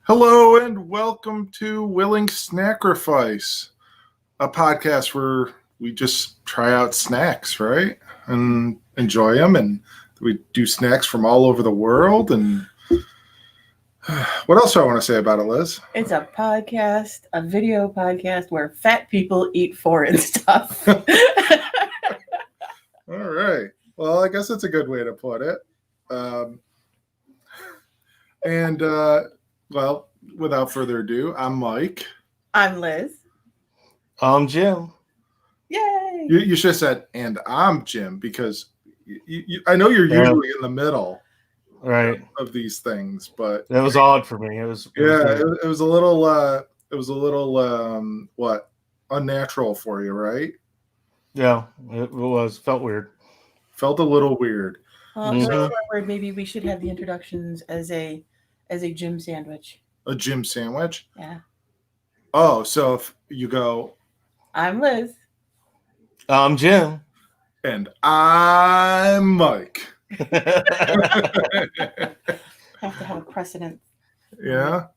Hello and welcome to Willing Snackrifice, a podcast where we just try out snacks, right? And enjoy them. And we do snacks from all over the world. And what else do I want to say about it, Liz? It's a podcast, a video podcast where fat people eat foreign stuff. All right. Well, I guess that's a good way to put it. Well, without further ado, I'm Mike. I'm Liz. I'm Jim. Yay! You should have said, and I'm Jim, because I know you're usually in the middle, right, of these things, but that was odd for me. It was a little unnatural for you, right? Yeah, it was. Felt weird. Felt a little weird. Well, going forward, maybe we should have the introductions as a Jim sandwich. A Jim sandwich? Yeah. Oh, so if you go, I'm Liz. I'm Jim. And I'm Mike. Have to have a precedent. Yeah.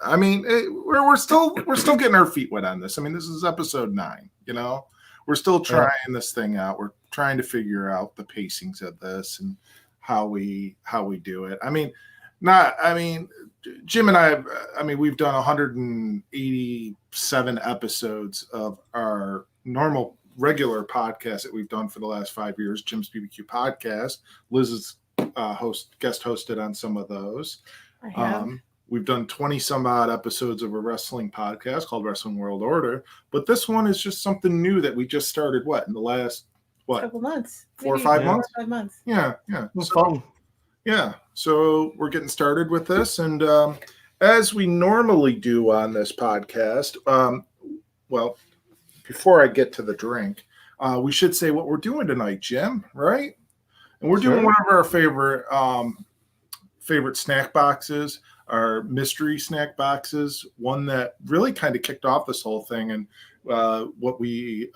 I mean, we're still getting our feet wet on this. I mean, this is episode 9. You know, we're still trying this thing out. We're trying to figure out the pacings of this and how we do it. Jim and I we've done 187 episodes of our normal regular podcast that we've done for the last 5 years, Jim's BBQ podcast. Liz is guest hosted on some of those. I have. We've done 20 some odd episodes of a wrestling podcast called Wrestling World Order, but this one is just something new that we just started in the last couple months, 4 or 5 months. 5 months. Yeah. It was fun. Yeah, so we're getting started with this, and as we normally do on this podcast, well, before I get to the drink, we should say what we're doing tonight, Jim, right? And we're doing one of our favorite snack boxes, our mystery snack boxes, one that really kind of kicked off this whole thing, and what we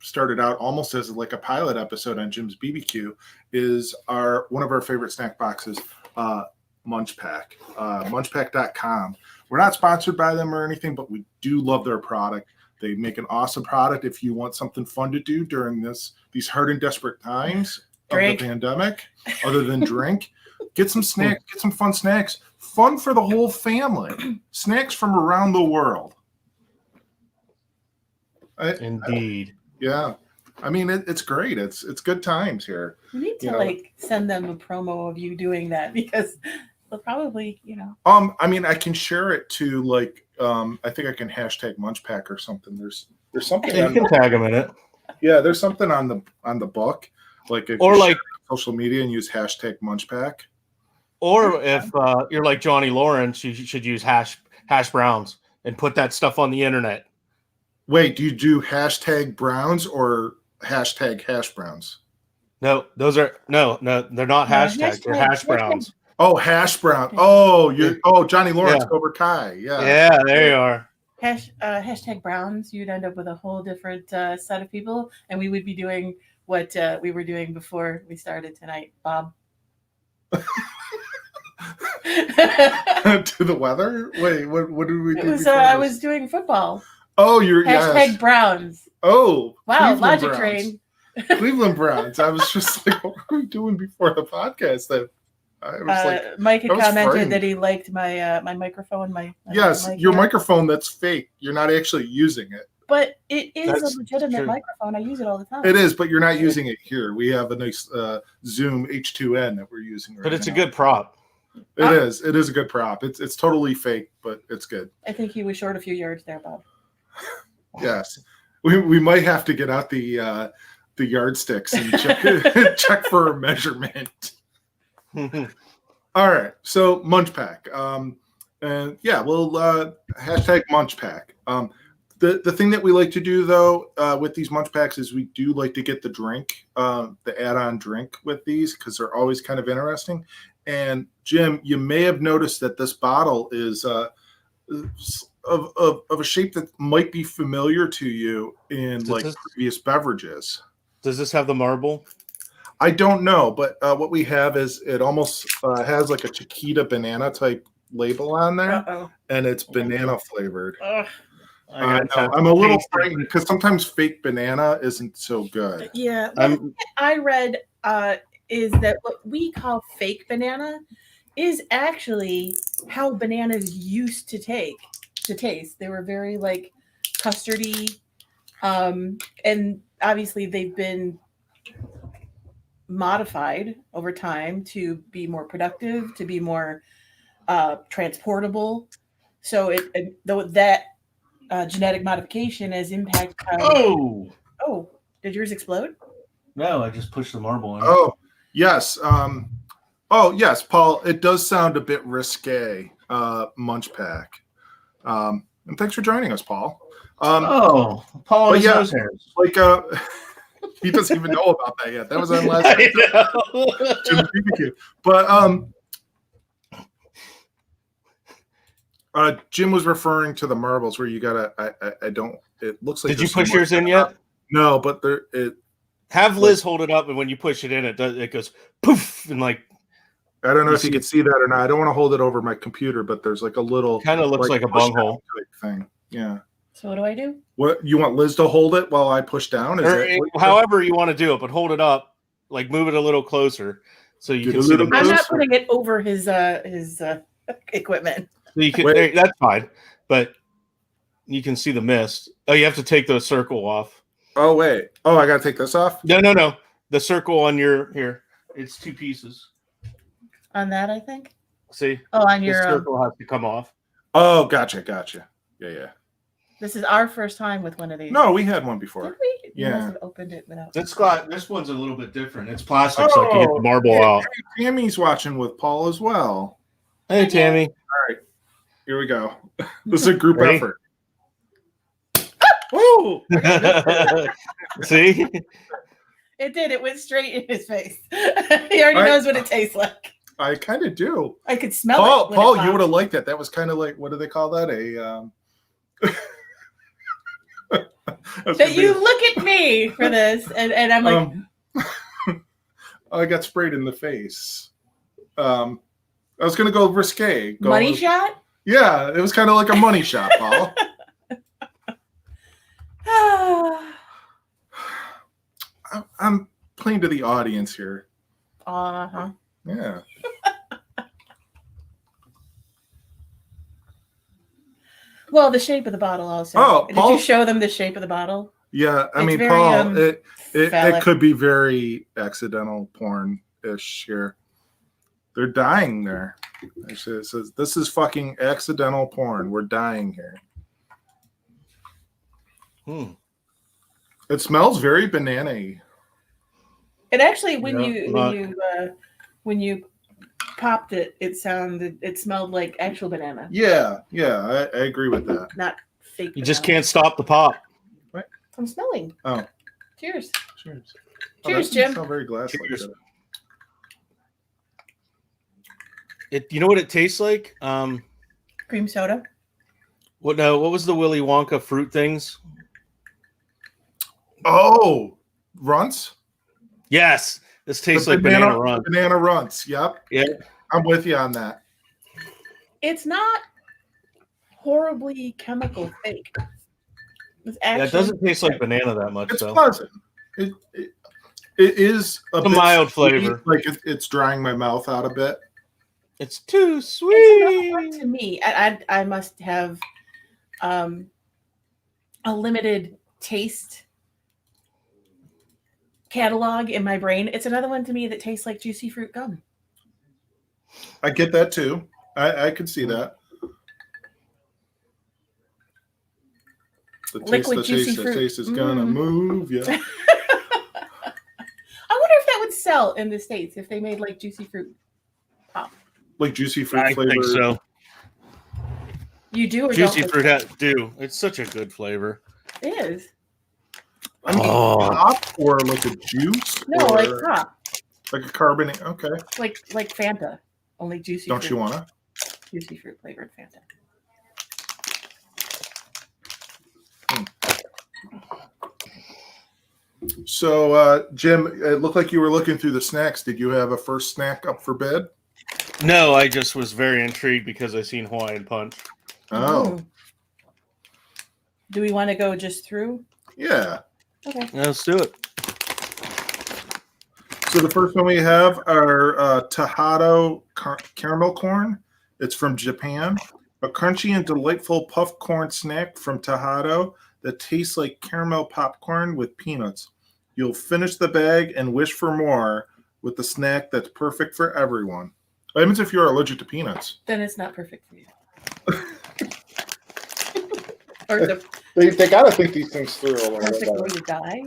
started out almost as like a pilot episode on Jim's BBQ is one of our favorite snack boxes, Munchpak, munchpak.com. We're not sponsored by them or anything, but we do love their product. They make an awesome product if you want something fun to do during these hard and desperate times of the pandemic, other than drink. Get some snacks, get some fun snacks, fun for the whole family, snacks from around the world. Indeed. Yeah. I mean, it's great. It's good times here. We need to send them a promo of you doing that, because they'll probably, I can share it to I think I can hashtag Munchpak or something. There's something. You can tag them in it. Yeah, there's something on the book, social media and use hashtag Munchpak. Or if you're like Johnny Lawrence, you should use hash browns and put that stuff on the internet. Wait, do you do hashtag Browns or hashtag hash browns? No, those are they're not hashtags. They're hash browns. Oh, hash brown. Oh, Johnny Lawrence, Cobra Kai. Yeah, there you are. Hashtag Browns. You'd end up with a whole different set of people, and we would be doing what we were doing before we started tonight, Bob. To the weather? Wait, what did we do? I was doing football. Oh, you're hashtag Browns. Oh, wow, Logic Train. Cleveland Browns. I was just like, what were we doing before the podcast? Mike had commented that he liked my my microphone. Your microphone that's fake. You're not actually using it. But it is a legitimate microphone. I use it all the time. It is, but you're not using it here. We have a nice Zoom H2N that we're using right now. But it's a good prop. It is. It is a good prop. It's totally fake, but it's good. I think he was short a few yards there, Bob. Yes. We might have to get out the yardsticks and check for a measurement. All right. So Munchpak. And yeah, we'll hashtag Munchpak. The thing that we like to do though with these Munchpaks is we do like to get the drink, the add-on drink with these, because they're always kind of interesting. And Jim, you may have noticed that this bottle is of a shape that might be familiar to you in previous beverages. Does this have the marble? I don't know, but what we have is it almost has like a Chiquita banana type label on there, Uh-oh. and it's banana flavored. Ugh. I know. I'm a little frightened because sometimes fake banana isn't so good. Yeah. What I read is that what we call fake banana is actually how bananas used to taste. They were very like custardy, and obviously they've been modified over time to be more productive, to be more transportable. So though that genetic modification has impacted how. Oh, did yours explode? No, I just pushed the marble in. Oh, yes. Yes, Paul. It does sound a bit risque, Munchpak. And thanks for joining us, Paul. Paul and his nose hairs. Like, he doesn't even know about that yet. That was on last episode. But Jim was referring to the marbles where you gotta. I don't. It looks like. Did you push yours in yet? No, but have Liz hold it up, and when you push it in, it goes poof, and like. I don't know if you can see that or not. I don't want to hold it over my computer, but there's like a little. Kind of looks like a bunghole thing. Yeah. So what do I do? What you want Liz to hold it while I push down? However you want to do it, but hold it up, like move it a little closer so you can see the. I'm not putting it over his equipment. So you can. That's fine, but you can see the mist. Oh, you have to take the circle off. Oh wait. Oh, I gotta take this off. No. The circle on your here. It's 2 pieces. On that, I think. See. Oh, on your circle has to come off. Oh, gotcha. Yeah. This is our first time with one of these. No, we had one before. Did we? Yeah. You must have opened it without. This one's a little bit different. It's plastic, so I can get the marble out. Hey, Tammy's watching with Paul as well. Hey, Tammy. All right, here we go. This is a group effort. Woo! See? It did. It went straight in his face. He already knows what it tastes like. I kind of do. I could smell it. Paul, you would have liked that. That was kind of like, what do they call that? That you look at me for this, and I'm like, I got sprayed in the face. I was gonna go risque. Money shot? Yeah, it was kind of like a money shot, Paul. I'm playing to the audience here. Uh-huh. Yeah. Well, the shape of the bottle also. Oh, did you show them the shape of the bottle? Yeah, I mean, very, Paul, it could be very accidental porn-ish here. They're dying there. Actually, it says, this is fucking accidental porn. We're dying here. It smells very banana-y. It actually, when you popped it, it smelled like actual banana. Yeah, I agree with that. Not fake. You just can't stop the pop. Right. I'm smelling. Oh. Cheers. Cheers, Jim. Smell very glass-like. Cheers. You know what it tastes like? Cream soda. What was the Willy Wonka fruit things? Oh, runts? Yes. This tastes like banana runts. Banana runts. Yep. Yeah. I'm with you on that. It's not horribly chemical fake. It's actually, it doesn't taste like banana that much. It's pleasant. It is a mild sweet, flavor. Like it's drying my mouth out a bit. It's too sweet. It's to me. I must have a limited taste catalog in my brain. It's another one to me that tastes like juicy fruit gum. I get that too. I could see that. The taste is gonna move. Yeah. I wonder if that would sell in the States if they made like juicy fruit pop. Like juicy fruit flavor. I think so. You do, or juicy don't fruit do. It's such a good flavor. It is. I mean, pop or like a juice? No, like pop. Like a carbonate. Okay. Like Fanta, only juicy. Don't you wanna? Juicy fruit flavored Fanta. So, Jim, it looked like you were looking through the snacks. Did you have a first snack up for bid? No, I just was very intrigued because I seen Hawaiian Punch. Oh, Ooh. Do we want to go just through? yeah. Okay. Yeah, let's do it. So the first one we have are Tejado caramel corn. It's from Japan. A crunchy and delightful puff corn snack from Tejado that tastes like caramel popcorn with peanuts. You'll finish the bag and wish for more with the snack that's perfect for everyone. That means if you're allergic to peanuts. Then it's not perfect for you. Or the They got to think these things through a little bit perfect way better. to die.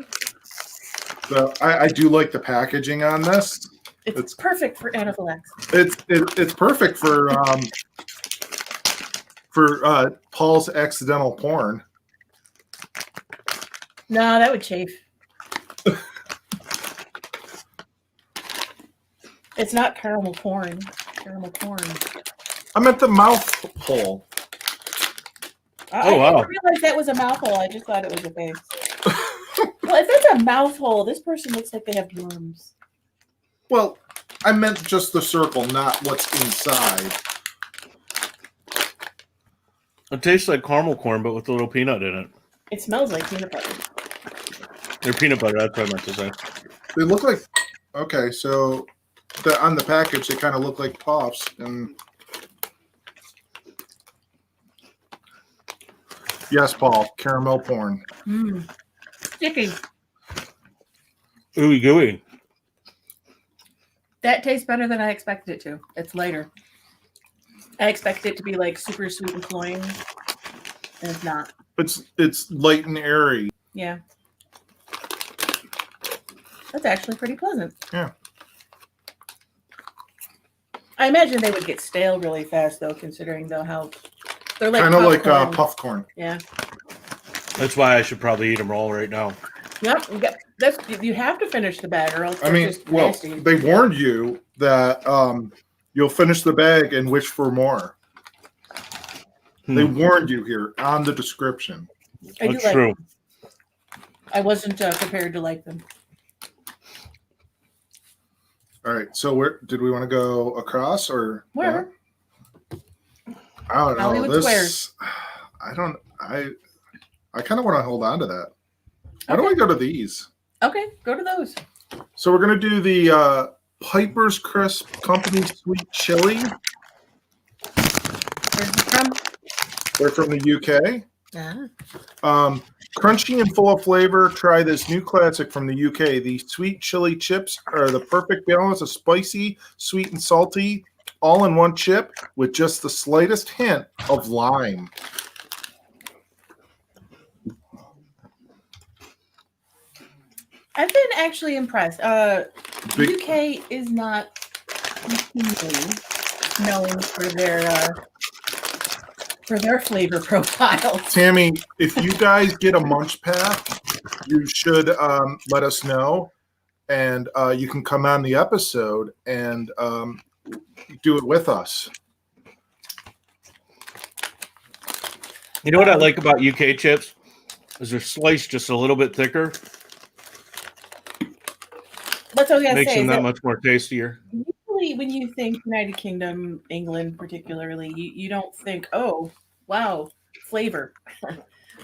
So I do like the packaging on this. It's perfect for anaphylaxis. It's perfect for Paul's accidental porn. No, that would chafe. It's not caramel corn. Caramel corn. I meant the mouth hole. I wow. didn't realize that was a mouth hole. I just thought it was a face. Well, if that's a mouth hole, this person looks like they have worms. Well, I meant just the circle, not what's inside. It tastes like caramel corn, but with a little peanut in it. It smells like peanut butter. They're peanut butter. That's what I meant to say. They look like okay. So on the package, they kind of look like puffs. And yes, Paul, caramel porn. Mmm. Sticky. Ooey gooey. That tastes better than I expected it to. It's lighter. I expected it to be like super sweet and cloying, and it's not. It's light and airy. Yeah. That's actually pretty pleasant. Yeah. I imagine they would get stale really fast, though, considering though how they're like Kind of like popcorn. puff corn. Yeah. That's why I should probably eat them all right now. Yep. You have to finish the bag, or else I they're mean, just well, nasty. they warned you that you'll finish the bag and wish for more. They warned you here on the description. I do That's like true. them. I wasn't prepared to like them. All right. So where did we want to go across or Where? I don't know. Hollywood Squares. I kind of want to hold on to that. Why don't we go to these? Okay, go to those. So we're gonna do the Piper's Crisp Company Sweet Chili. Where's it from? They're from the UK. Ah. Crunchy and full of flavor, try this new classic from the UK. The sweet chili chips are the perfect balance of spicy, sweet, and salty, all in one chip with just the slightest hint of lime. I've been actually impressed. Big- UK is not routinely known for their flavor profiles. Tammy, if you guys get a Munchpak, you should let us know, and you can come on the episode and do it with us. You know what I like about UK chips? Is they're sliced just a little bit thicker. That's what I was gonna Makes say. them Is that that much more tastier. usually when you think United Kingdom, England particularly, you don't think, oh, wow, flavor.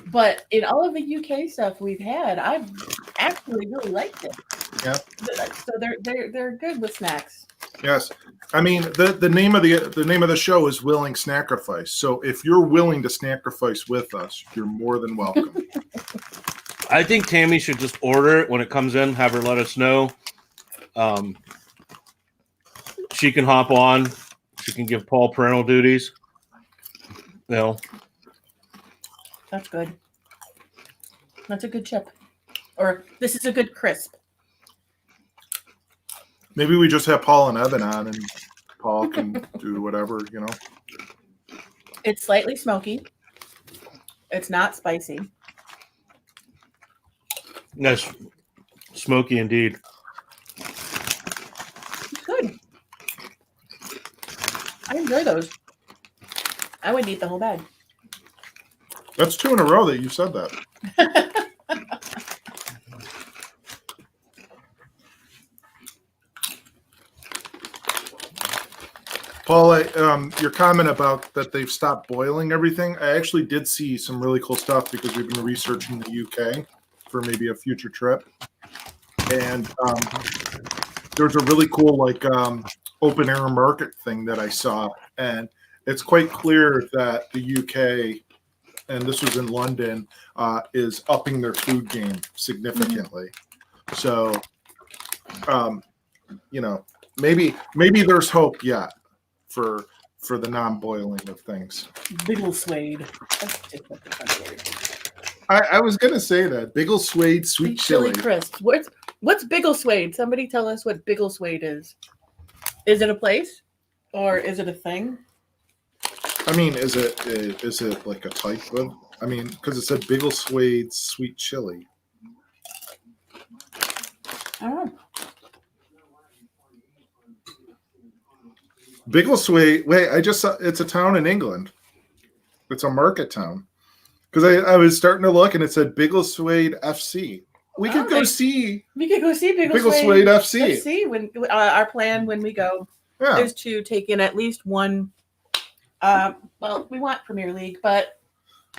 But in all of the UK stuff we've had, I've actually really liked it. Yeah. So they're good with snacks. Yes, I mean the name of the show is Willing Snackrifice. So if you're willing to snackrifice with us, you're more than welcome. I think Tammy should just order it when it comes in. Have her let us know. She can hop on. She can give Paul parental duties. You know, That's good. That's a good chip. Or this is a good crisp. Maybe we just have Paul and Evan on, and Paul can do whatever, you know. It's slightly smoky. It's not spicy. that's smoky indeed. It's good. I enjoy those. I would eat the whole bag. That's 2 in a row that you said that. Paul, your comment about that they've stopped boiling everything, I actually did see some really cool stuff because we've been researching the UK for maybe a future trip. And there's a really cool open air market thing that I saw. And it's quite clear that the UK, and this was in London, is upping their food game significantly. Mm-hmm. So, maybe there's hope yet for the non-boiling of things. Biggleswade. I was gonna say that Biggleswade sweet chili crisp. What's Biggleswade? Somebody tell us what Biggleswade is. Is it a place or is it a thing? I mean, is it like a type of? I mean, because it said Biggleswade sweet chili. I don't know. Biggleswade. Wait, I just saw it's a town in England. It's a market town. Because I was starting to look and it said Biggleswade FC. We could go see Biggleswade FC. When our plan when we go is to take in at least one. Well, we want Premier League, but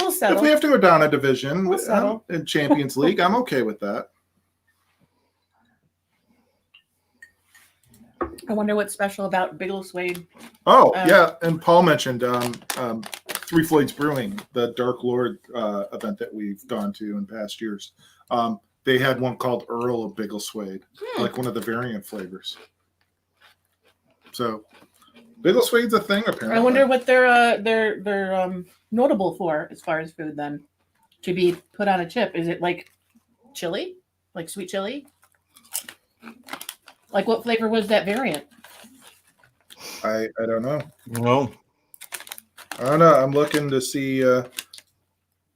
we'll settle. If we have to go down a division settle. In Champions League, I'm okay with that. I wonder what's special about Biggleswade. Oh, yeah. And Paul mentioned Three Floyds Brewing, the Dark Lord event that we've gone to in past years. They had one called Earl of Biggleswade, like one of the variant flavors. So Biggleswade's a thing, apparently. I wonder what they're notable for as far as food then. To be put on a chip. Is it like chili? Like sweet chili? Like what flavor was that variant? I don't know. No. I don't know. I'm looking to see.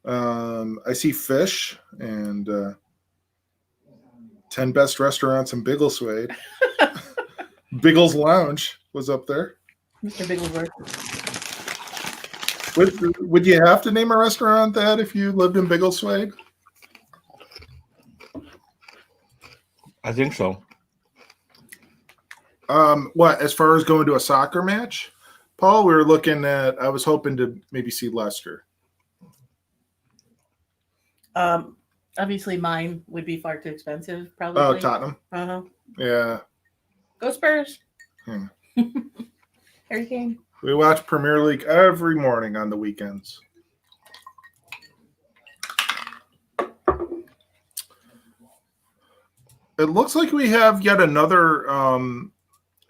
I see fish and 10 best restaurants in Biggleswade. Biggles Lounge was up there. Mr. Bigglesworth. Would you have to name a restaurant that if you lived in Biggleswade? I think so. What, as far as going to a soccer match? Paul, we were looking at, I was hoping to maybe see Leicester. Obviously mine would be far too expensive, probably. Oh, Tottenham? Uh-huh. Yeah. Go Spurs. Harry Kane. We watch Premier League every morning on the weekends. It looks like we have yet another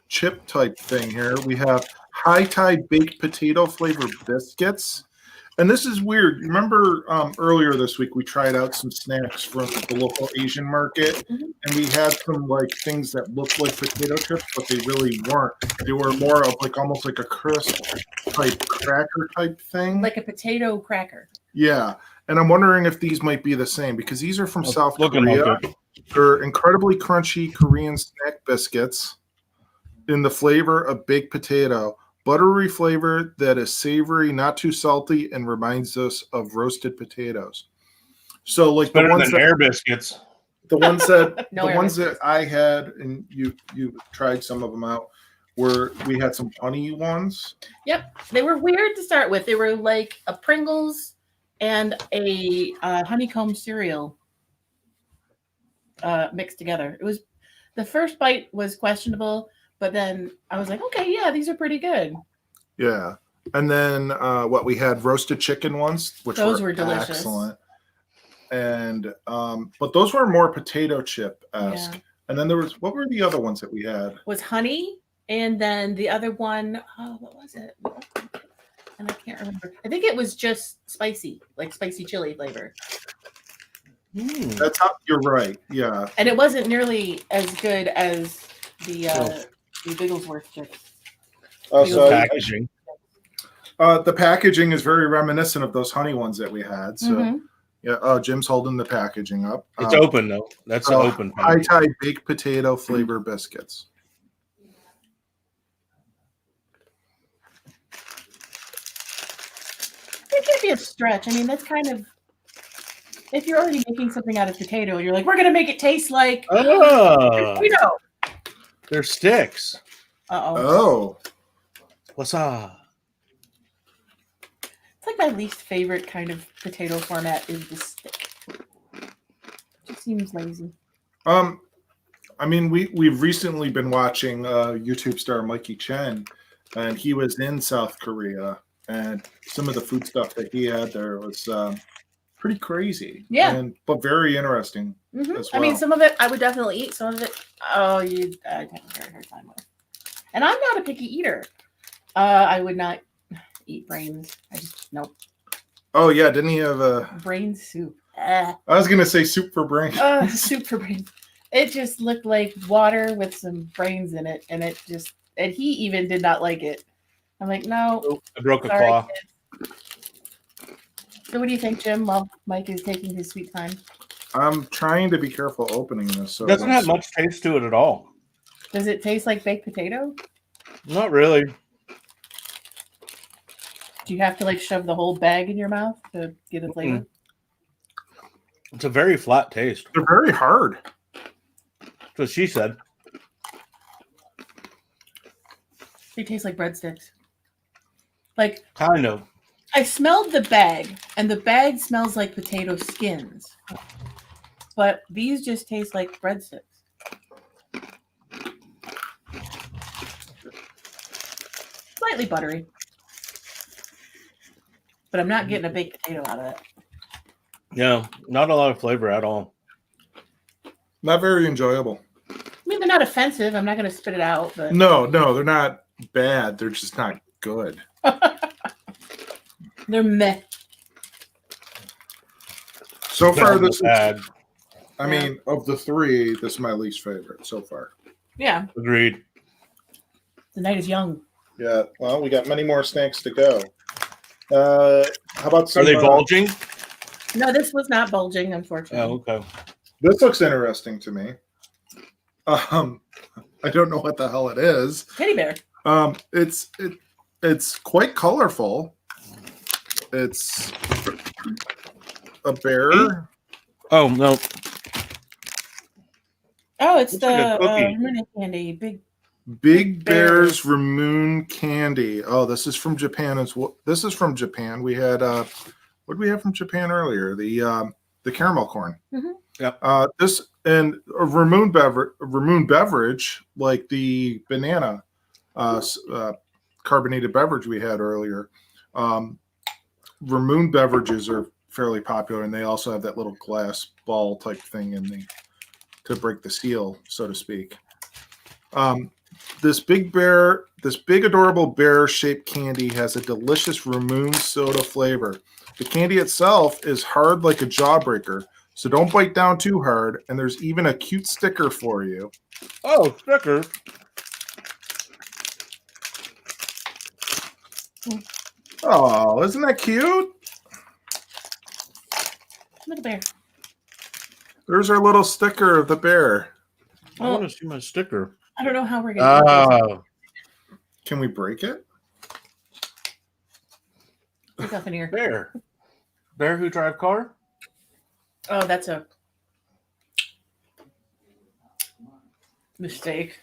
chip type thing here. We have high tide baked potato flavored biscuits. And this is weird. Remember earlier this week we tried out some snacks from the local Asian market, and we had some like things that looked like potato chips, but they really weren't. They were more of like almost like a crisp type cracker type thing. Like a potato cracker. Yeah. And I'm wondering if these might be the same because these are from South Korea. They're incredibly crunchy Korean snack biscuits in the flavor of baked potato. Buttery flavor that is savory, not too salty, and reminds us of roasted potatoes. So, like the ones that air biscuits, the ones that that I had, and you tried some of them out. We had some honey ones. Yep, they were weird to start with. They were like a Pringles and a honeycomb cereal mixed together. It was the first bite was questionable. But then I was like, okay, yeah, these are pretty good. Yeah. And then we had roasted chicken ones, which those were delicious. Excellent. And but those were more potato chip-esque. Yeah. And then what were the other ones that we had? Was honey, and then the other one, what was it? And I can't remember. I think it was just spicy, like spicy chili flavor. That's how you're right. Yeah. And it wasn't nearly as good as the Bigglesworth chips. So packaging. The packaging is very reminiscent of those honey ones that we had. So yeah. Jim's holding the packaging up. It's open though. That's open. High tide baked potato flavor biscuits. It can be a stretch. I mean, that's kind of if you're already making something out of potato, you're like, we're gonna make it taste like potato. They're sticks. Oh. What's up? It's like my least favorite kind of potato format is the stick. It just seems lazy. I mean, we've recently been watching YouTube star Mikey Chen, and he was in South Korea, and some of the food stuff that he had there was pretty crazy. Yeah. But very interesting Mm-hmm. as well. I mean, some of it I would definitely eat. Some of it, I'd have a very hard time with. And I'm not a picky eater. I would not eat brains. I just nope. Oh yeah, didn't he have a Brain soup? I was gonna say soup for brains. Soup for brains. It just looked like water with some brains in it, and he even did not like it. I'm like, no. I broke a claw. Kids. So what do you think, Jim, while Mike is taking his sweet time? I'm trying to be careful opening this. So It doesn't have much taste to it at all. Does it taste like baked potato? Not really. Do you have to like shove the whole bag in your mouth to get a flavor? It's a very flat taste. They're very hard. That's what she said. They taste like breadsticks. Like Kind of. I smelled the bag, and the bag smells like potato skins. But these just taste like breadsticks. Slightly buttery. But I'm not getting a baked potato out of it. Yeah, not a lot of flavor at all. Not very enjoyable. I mean, they're not offensive. I'm not going to spit it out. But No, they're not bad. They're just not good. They're meh. So far, this is, bad. I mean, of the three, this is my least favorite so far. Yeah. Agreed. The night is young. Yeah, well, we got many more snacks to go. How about some, Are they bulging? No, this was not bulging, unfortunately. Oh, okay. This looks interesting to me. I don't know what the hell it is. Teddy bear. It's quite colorful. It's a bear. Oh, no. Oh, it's Looks like a cookie. Ramoon candy. Big Bear's Ramoon Candy. Oh, this is from Japan as well. This is from Japan. We had what did we have from Japan earlier? The caramel corn. Mm-hmm. Yep. This and a Ramoon beverage, like the banana carbonated beverage we had earlier. Ramoon beverages are fairly popular, and they also have that little glass ball type thing to break the seal, so to speak. This big adorable bear-shaped candy has a delicious Ramoon soda flavor. The candy itself is hard like a jawbreaker, so don't bite down too hard, and there's even a cute sticker for you. Oh, sticker. Oh, isn't that cute? Little bear. There's our little sticker of the bear. I want to see my sticker. I don't know how we're going to do this. Can we break it? There's nothing here. Bear. Bear who drive car? Oh, that's a mistake.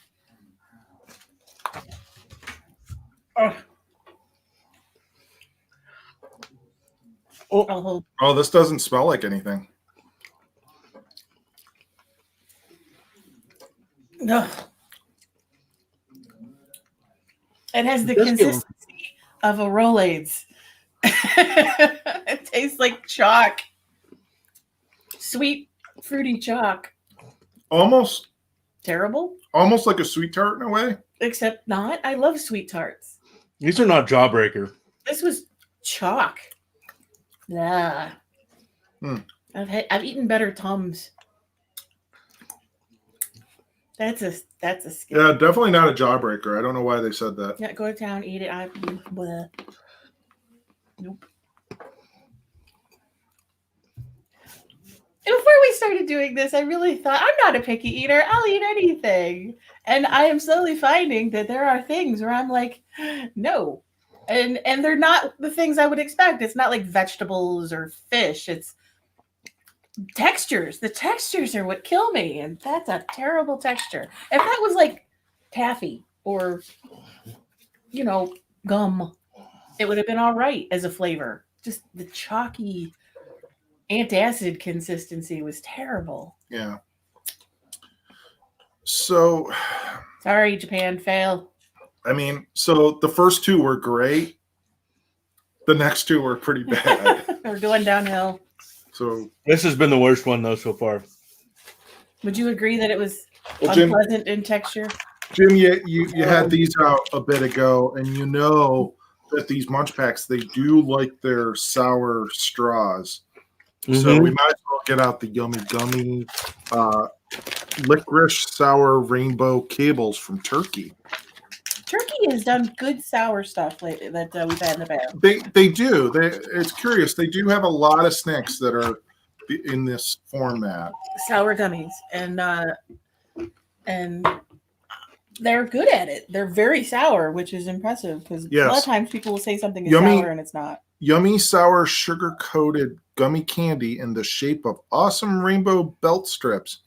Oh. I'll hold. Oh, this doesn't smell like anything. Ugh. It has the This gives- consistency of a Rolaids. It tastes like chalk. Sweet, fruity chalk. Almost Terrible, like a sweet tart in a way. except not. I love sweet tarts. These are not jawbreaker. This was chalk. Yeah. Hmm. I've eaten better Tums. That's a skip. Yeah, definitely not a jawbreaker. I don't know why they said that. Yeah, go to town, eat it. Bleh. Nope. Before we started doing this, I really thought I'm not a picky eater. I'll eat anything. And I am slowly finding that there are things where I'm like, no. And they're not the things I would expect. It's not like vegetables or fish. It's textures. The textures are what kill me. And that's a terrible texture. If that was like taffy or, gum, it would have been all right as a flavor. Just the chalky antacid consistency was terrible. Yeah. So, sorry, Japan, fail. I mean, so the first two were great. The next two were pretty bad. We're going downhill. So this has been the worst one though so far. Would you agree that it was Jim, unpleasant in texture? Jim, you had these out a bit ago, and you know that these Munchpaks, they do like their sour straws. Mm-hmm. So we might as well get out the yummy gummy licorice sour rainbow cables from Turkey. Turkey has done good sour stuff lately that we've had in the past. They do. It's curious. They do have a lot of snacks that are in this format. Sour gummies, and they're good at it. They're very sour, which is impressive because a lot of times people will say something is sour and it's not. Yummy sour sugar-coated gummy candy in the shape of awesome rainbow belt strips.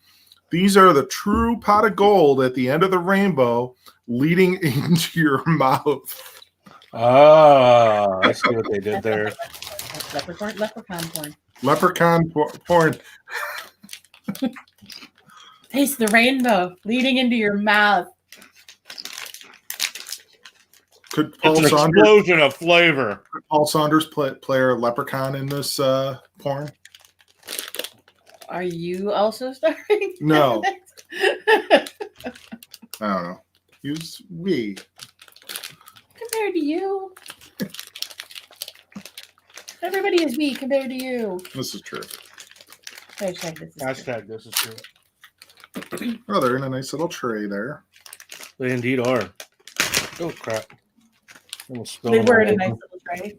These are the true pot of gold at the end of the rainbow leading into your mouth. Ah, I see what they did there. Leprechaun porn. Leprechaun porn. Taste the rainbow leading into your mouth. Could It's an explosion of flavor. Paul Saunders play a leprechaun in this porn? Are you also starring? No. I don't know. He was wee. Compared to you. Everybody is me compared to you. This is true. Hashtag this is true. Oh, they're in a nice little tray there. They indeed are. Oh crap! They were in a nice little tray.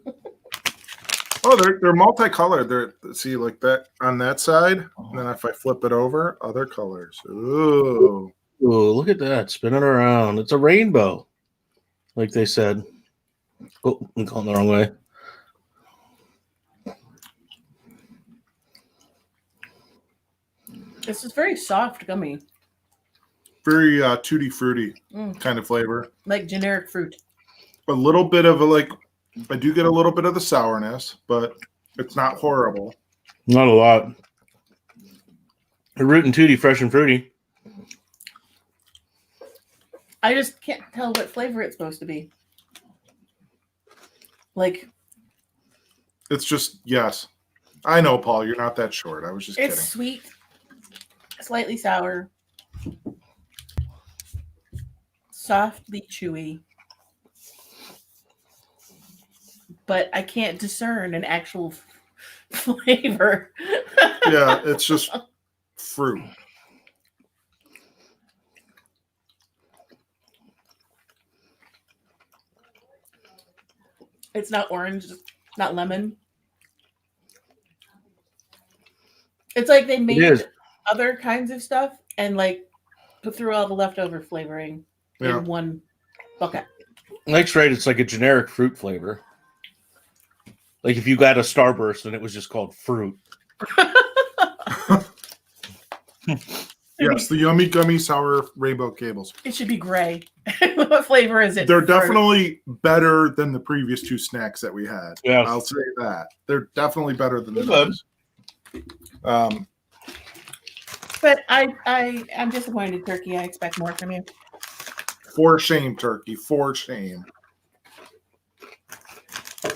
Oh, they're multicolored. They're see like that on that side, and then if I flip it over, other colors. Ooh. Oh, look at that! Spinning around. It's a rainbow, like they said. Oh, I'm going the wrong way. This is very soft gummy. Very tutti fruity kind of flavor. Like generic fruit. A little bit of I do get a little bit of the sourness, but it's not horrible. Not a lot. A root and tutti, fresh and fruity. I just can't tell what flavor it's supposed to be. Like, it's just yes. I know, Paul. You're not that short. I was just kidding. It's sweet, slightly sour, softly chewy, but I can't discern an actual flavor. Yeah, it's just fruit. It's not orange, not lemon. It's like they made other kinds of stuff and like put through all the leftover flavoring in one bucket. Mike's right. It's like a generic fruit flavor. Like if you got a Starburst and it was just called fruit. Yes, the yummy gummy sour rainbow cables. It should be gray. What flavor is it? They're definitely better than the previous two snacks that we had. Yeah, I'll say that. They're definitely better than those. But I'm disappointed, Turkey. I expect more from you. For shame, Turkey. For shame.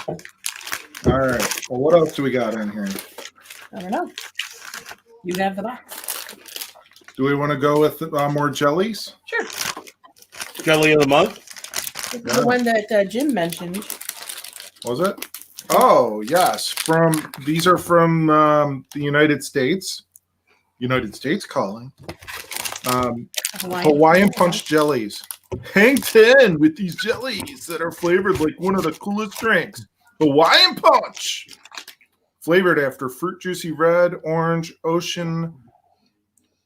All right. Well, what else do we got in here? I don't know. You have the box. Do we want to go with more jellies? Sure. Jelly of the month. This is the one that Jim mentioned. Was it? Oh, yes. These are from the United States. United States calling. Hawaiian Punch jellies. Hang 10 with these jellies that are flavored like one of the coolest drinks. Hawaiian Punch. Flavored after fruit juicy red, orange, ocean.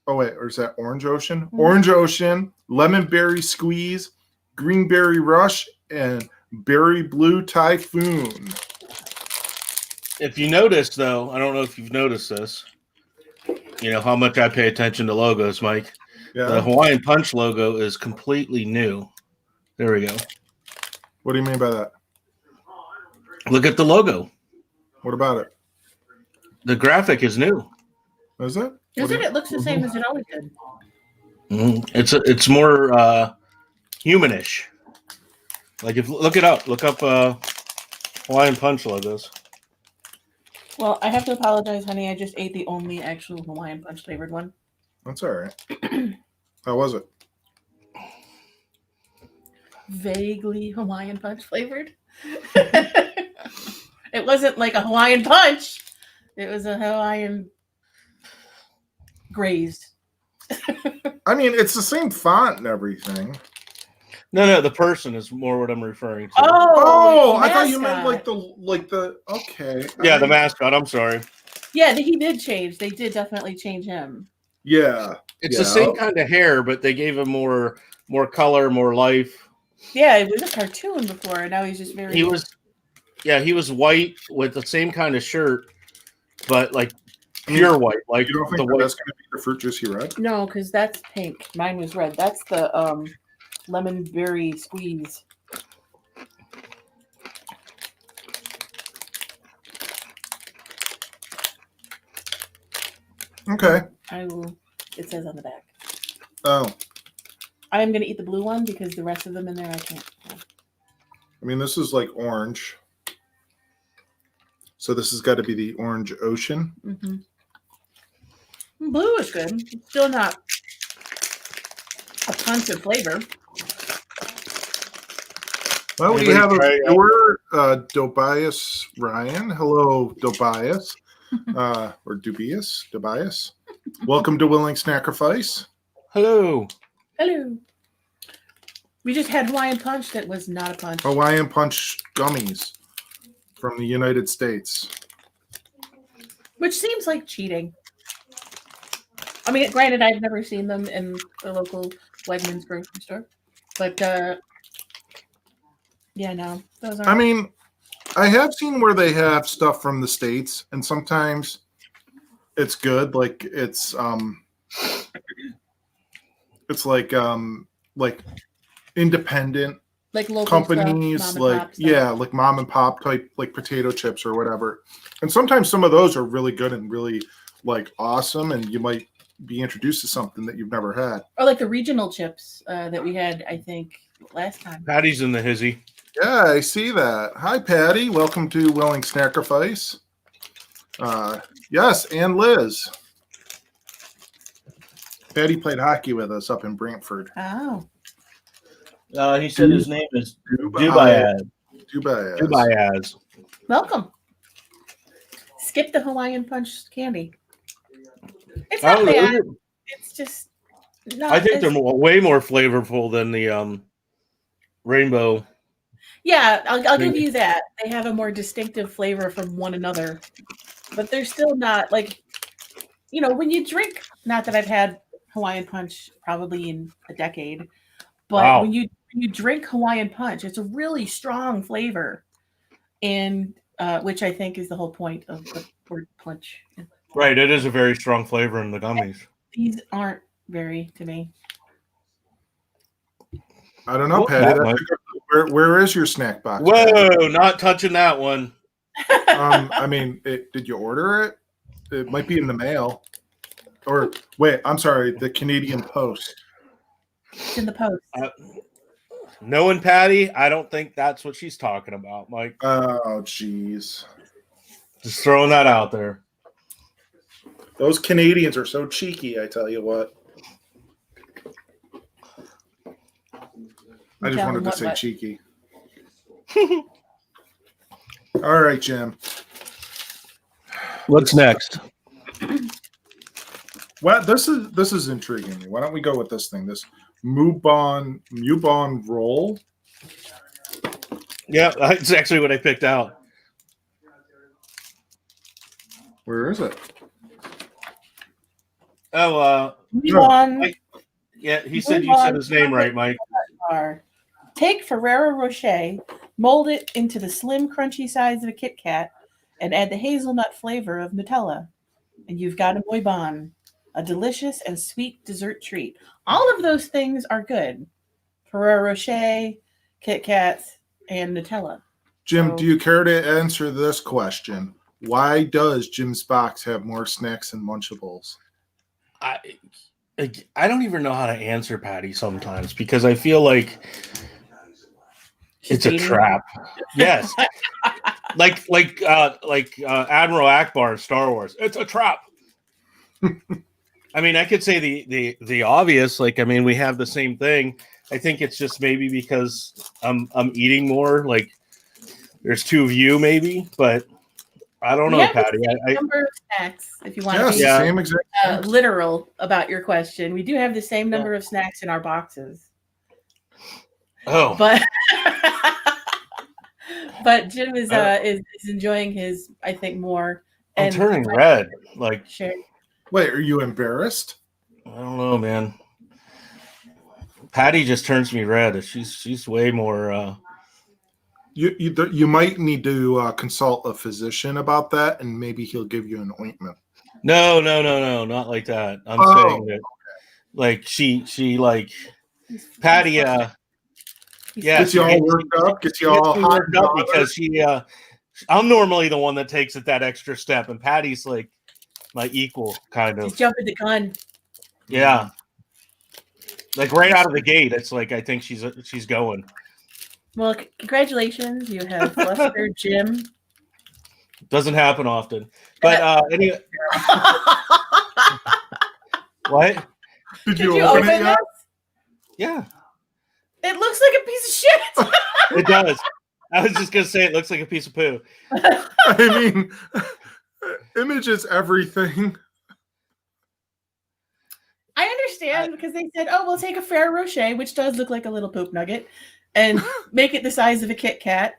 Oh, wait. Or is that orange ocean? Mm-hmm. Orange ocean, lemon berry squeeze, green berry rush, and berry blue typhoon. If you notice, though, I don't know if you've noticed this. You know how much I pay attention to logos, Mike. Yeah. The Hawaiian Punch logo is completely new. There we go. What do you mean by that? Look at the logo. What about it? The graphic is new. Is it? Isn't it looks the same as it always did? It's more humanish. Like if look it up, look up Hawaiian Punch logos. Well, I have to apologize, honey. I just ate the only actual Hawaiian Punch flavored one. That's all right. How was it? Vaguely Hawaiian Punch flavored. It wasn't like a Hawaiian Punch. It was a Hawaiian grazed. I mean, it's the same font and everything. No, the person is more what I'm referring to. Oh, I thought you mascot. meant like the okay. Yeah, the mascot. I'm sorry. Yeah, he did change. They did definitely change him. Yeah. It's the same kind of hair, but they gave him more color, more life. Yeah, it was a cartoon before, and now he's just very. He was white with the same kind of shirt, but like pure white. Like You don't think the that white. that's going to be the fruit juicy red? No, because that's pink. Mine was red. That's the lemon berry squeeze. Okay. I will. It says on the back. Oh, I am going to eat the blue one because the rest of them in there I can't. I mean, this is like orange. So this has got to be the orange ocean. Mm-hmm. Blue is good. It's still not a punch of flavor. Well, we have a viewer, Dobias Ryan. Hello, Dobias. Or Dubias. Welcome to Willing Snackrifice. Hello. Hello. We just had Hawaiian Punch that was not a punch. Hawaiian Punch gummies from the United States. Which seems like cheating. I mean, granted, I've never seen them in the local Wegmans grocery store. But, yeah, no. Those aren't. I mean, I have seen where they have stuff from the States, and sometimes it's good. Like it's like independent like local companies, stuff, like like mom and pop type, like potato chips or whatever. And sometimes some of those are really good and really like awesome, and you might be introduced to something that you've never had. Or like the regional chips that we had, I think, last time. Patty's in the hizzy. Yeah, I see that. Hi, Patty. Welcome to Willing Snackrifice. Yes, and Liz. Patty played hockey with us up in Brantford. Oh. He said his name is Dubayaz. Dubayaz. Welcome. Skip the Hawaiian Punch candy. It's not Oh, bad. It's just not. I think they're way more flavorful than the rainbow. Yeah, I'll give you that. They have a more distinctive flavor from one another, but they're still not like, when you drink. Not that I've had Hawaiian Punch probably in a decade, but when you drink Hawaiian Punch, it's a really strong flavor, and which I think is the whole point of the word punch. Right, it is a very strong flavor in the gummies. These aren't very to me. I don't know, Patty. Where is your snack box? Whoa, Patty? not touching that one. I mean, did you order it? It might be in the mail. Or wait, I'm sorry, the Canadian Post. It's in the post. Knowing Patty, I don't think that's what she's talking about, Mike. Oh, jeez. Just throwing that out there. Those Canadians are so cheeky, I tell you what. I just wanted to say cheeky. All right, Jim. What's next? Well, this is intriguing me. Why don't we go with this thing? This Mubon roll. Yeah, that's actually what I picked out. Where is it? Oh, Mubon. yeah, he said you said his name right, Mike. Take Ferrero Rocher, mold it into the slim, crunchy size of a Kit Kat, and add the hazelnut flavor of Nutella, and you've got a Mubon, a delicious and sweet dessert treat. All of those things are good. Ferrero Rocher, Kit Kats, and Nutella. Jim, So- do you care to answer this question? Why does Jim's box have more snacks and Munchables? I don't even know how to answer Patty sometimes because I feel like it's a trap. Yes. like Admiral Akbar in Star Wars. It's a trap. I mean, I could say the obvious, like, I mean, we have the same thing. I think it's just maybe because I'm eating more, like there's two of you maybe, but I don't know, Patty. Number of snacks, if you want Yes, to be same exact literal about your question. We do have the same number of snacks in our boxes. Oh, but Jim is enjoying his, I think, more. I'm turning red. Like, share. Wait, are you embarrassed? I don't know, man. Patty just turns me red. She's way more. You might need to consult a physician about that, and maybe he'll give you an ointment. No, not like that. I'm saying that, like she like Patty. Yeah, gets you all worked up. Gets you all hot worked up because she. I'm normally the one that takes it that extra step, and Patty's like my equal kind of. She's jumping the gun. Yeah, like right out of the gate, it's like I think she's going. Well, congratulations! You have flustered Jim. Doesn't happen often, but anyway. What? Did you open it yet? Yeah. It looks like a piece of shit. It does. I was just gonna say it looks like a piece of poo. I mean, image is everything. I understand because they said, "Oh, we'll take a Ferrero Rocher, which does look like a little poop nugget, and make it the size of a Kit Kat."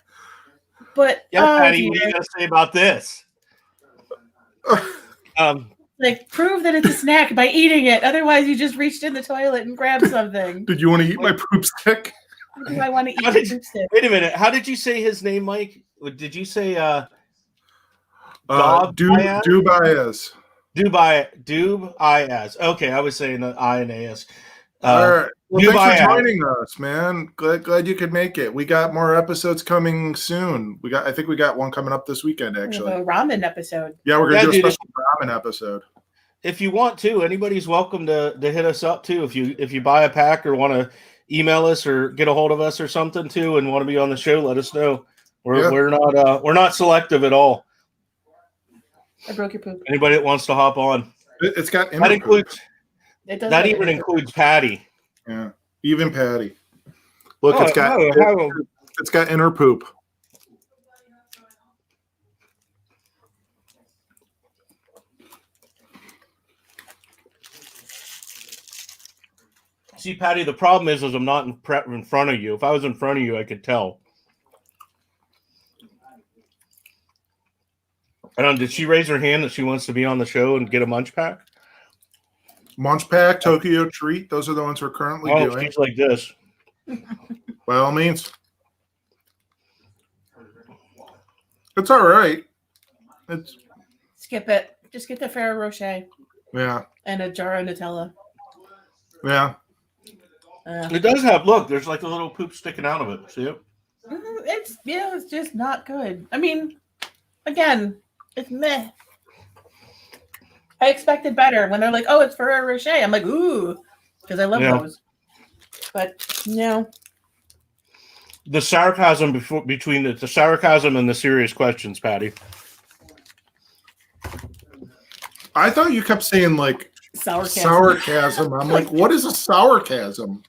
But yeah, Patty, what are you gonna say about this? Like, prove that it's a snack by eating it. Otherwise, you just reached in the toilet and grabbed something. Did you want to eat my poop stick? Do I want to eat the poop stick? Wait a minute. How did you say his name, Mike? Did you say Dubayas? Dubayas. Okay, I was saying the I and AS. All right. Well, thanks for joining us, man. Glad you could make it. We got more episodes coming soon. I think we got one coming up this weekend, actually. A ramen episode. Yeah, we're gonna do a special ramen episode. If you want to, anybody's welcome to hit us up too. If you buy a pack or want to email us or get a hold of us or something too, and want to be on the show, let us know. We're not selective at all. I broke your poop. Anybody that wants to hop on, it's got that includes. It does that even includes Patty. Yeah, even Patty. Look, it's got inner poop. See, Patty, the problem is I'm not in front of you. If I was in front of you, I could tell. I don't. Did she raise her hand that she wants to be on the show and get a Munchpak? Munchpak, Tokyo Treat. Those are the ones we're currently doing. She's like this. By all means. It's all right. Skip it. Just get the Ferrero Rocher. Yeah. And a jar of Nutella. Yeah. It does have. Look, there's like a little poop sticking out of it. See it? It's just not good. I mean, again, it's meh. I expected better when they're like, "Oh, it's Ferrero Rocher." I'm like, "Ooh," because I love those. But no. The sarcasm between the sarcasm and the serious questions, Patty. I thought you kept saying like sourcasm. I'm like, what is a sourcasm?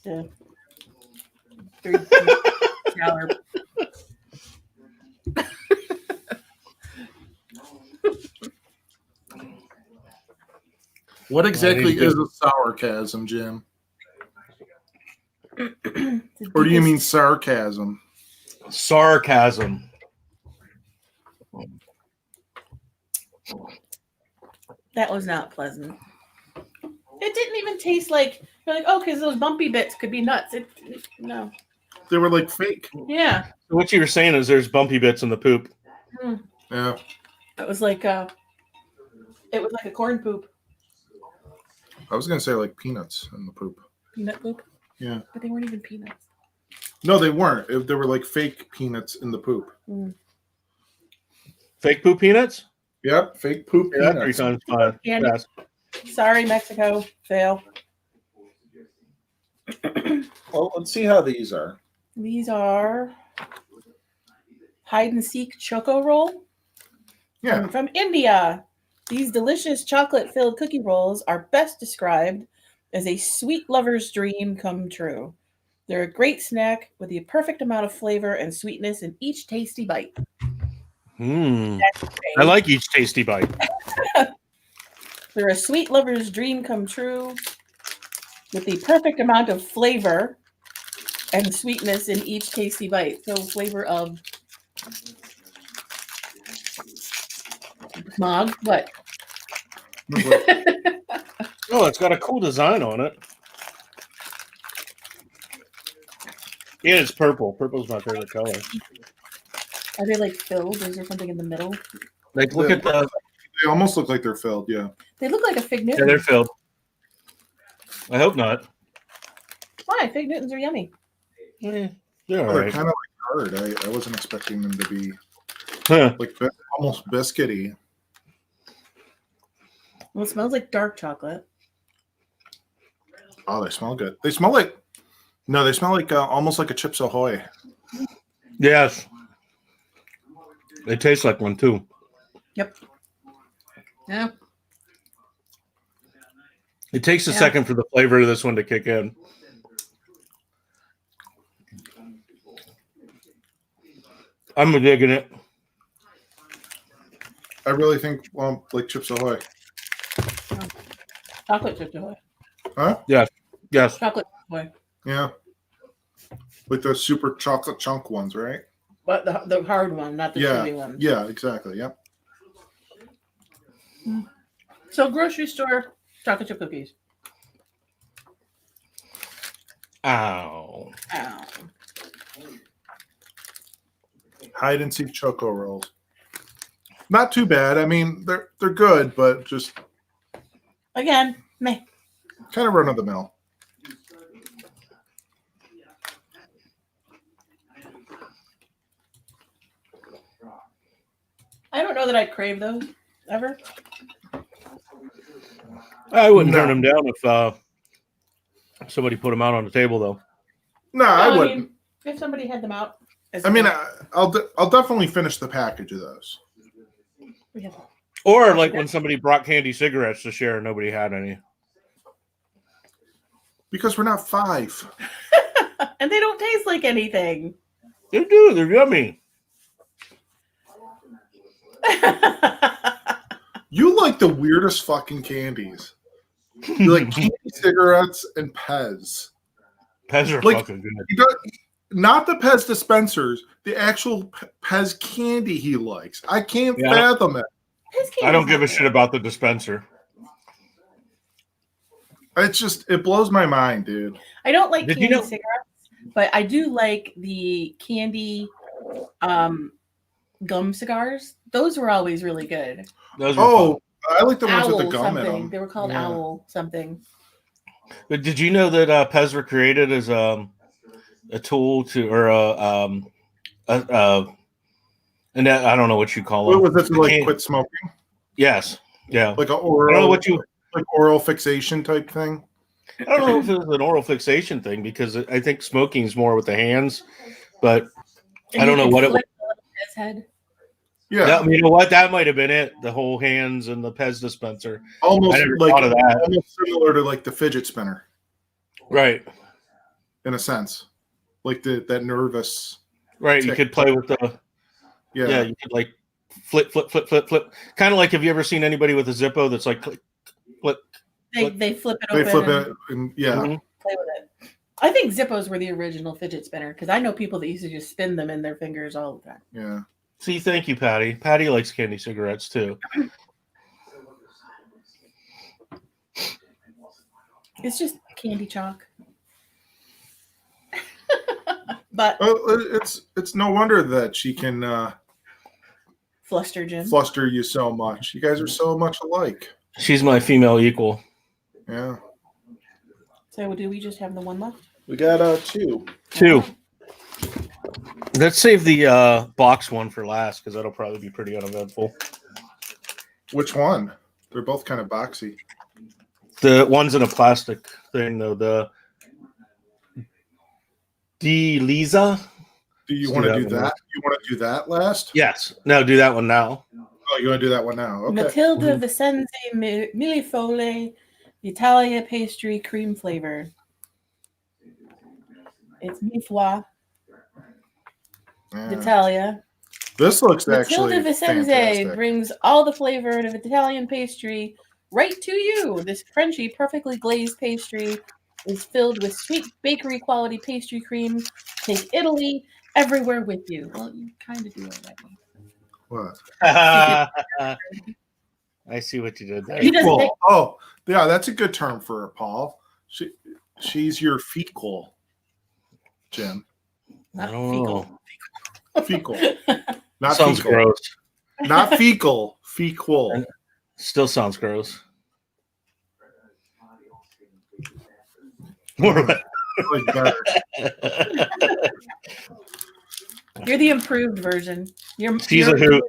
Yeah. Sour. What exactly is a sourcasm, Jim? Or do you mean sarcasm? Sarcasm. That was not pleasant. It didn't even taste like, you're like, oh, because those bumpy bits could be nuts. No. They were like fake. Yeah. So what you were saying is there's bumpy bits in the poop. Yeah. It was like a corn poop. I was gonna say like peanuts in the poop. Peanut poop? Yeah. But they weren't even peanuts. No, they weren't. They were like fake peanuts in the poop. Mm. Fake poop peanuts? Yep, fake poop Yeah, that's 3 peanuts. times fine. Candy. Yes. Sorry, Mexico. Fail. Well, let's see how these are. These are hide and seek choco roll. Yeah. From India. These delicious chocolate-filled cookie rolls are best described as a sweet lover's dream come true. They're a great snack with the perfect amount of flavor and sweetness in each tasty bite. I like each tasty bite. They're a sweet lover's dream come true with the perfect amount of flavor and sweetness in each tasty bite. So flavor of Mog, what? Oh, it's got a cool design on it. Yeah, it's purple. Purple's my favorite color. Are they like filled? Is there something in the middle? Like, look at the. They almost look like they're filled. Yeah. They look like a fig Yeah, Newton. they're filled. I hope not. Why? Fig Newtons are yummy. They're They're all right. kind of like hard. I wasn't expecting them to be Huh. like almost biscuity. Well, it smells like dark chocolate. Oh, they smell good. They smell like they smell like almost like a Chips Ahoy. Yes. They taste like one too. Yep. Yeah. It takes a Yeah. second for the flavor of this one to kick in. I'm digging it. I really think like Chips Ahoy. Chocolate chip ahoy. Huh? Yes. Chocolate ahoy. Yeah. Like the super chocolate chunk ones, right? But the hard one, not the Yeah. chewy one. Yeah, exactly. Yep. So grocery store chocolate chip cookies. Ow. Ow. Hide and seek choco rolls. Not too bad. I mean, they're good, but just Again, meh. kind of run of the mill. I don't know that I'd crave those ever. I wouldn't No. turn them down if somebody put them out on the table, though. No, I wouldn't. mean, if somebody had them out. I'll definitely finish the package of those. Yeah. Or like when somebody brought candy cigarettes to share and nobody had any. Because we're not 5. And they don't taste like anything. They do. They're yummy. You like the weirdest fucking candies. You like candy cigarettes and Pez. Pez are Like, fucking good. Not the Pez dispensers, the actual Pez candy he likes. I can't fathom it. I don't give a shit about the dispenser. It blows my mind, dude. I don't like Did you candy know- cigarettes, but I do like the candy gum cigars. Those were always really good. Those are Oh, I like the ones Owl with the gum in something. them. They were called Yeah. Owl something. fun. But did you know that Pez were created as a tool to, or and that, I don't know what you call What them. was it to like Candy- quit smoking? Yes. Yeah. Like a I don't know oral, what you. like oral fixation type thing? I don't know if it was an oral fixation thing because I think smoking is more with the hands, but And I don't you know could what it was. flip the little Pez head. Yeah. That, you know what? That might have been it. The whole hands and the Pez dispenser. Almost I never like thought of that. almost similar to like the fidget spinner Right. in a sense. Like that nervous. Right. You Tick. could play with the. Yeah. Yeah. You could like flip. Kind of like, have you ever seen anybody with a Zippo that's like click, flip? They flip it They open. flip and it and yeah. Mhm. play with it. I think Zippos were the original fidget spinner because I know people that used to just spin them in their fingers all the time. Yeah. See, thank you, Patty. Patty likes candy cigarettes too. It's just candy chalk. But It's no wonder that she can fluster, Jim. fluster you so much. You guys are so much alike. She's my female equal. Yeah. So do we just have the one left? We got 2. Two. Let's save the box one for last because that'll probably be pretty uneventful. Which one? They're both kind of boxy. The one's in a plastic thing, though. The Lisa. Do you want to do that? You want to do that last? Yes. No, do that one now. Oh, you want to do that one now? Okay. Matilda Vicenze Millefoglie Italia pastry cream flavor. It's mille d'Italia. This looks actually Matilda Vicenze fantastic. brings all the flavor of Italian pastry right to you. This crunchy, perfectly glazed pastry is filled with sweet bakery quality pastry cream. Take Italy everywhere with you. Well, you kind of do already. What? I see what you did there. Fecal. Oh, yeah, that's a good term for her, Paul. She's your fecal, Jim. Not I don't fecal. know. Fecal. Not Sounds fecal. gross. Not fecal. Fecal. Still sounds gross. More Like better. You're the improved version. She's a hoot.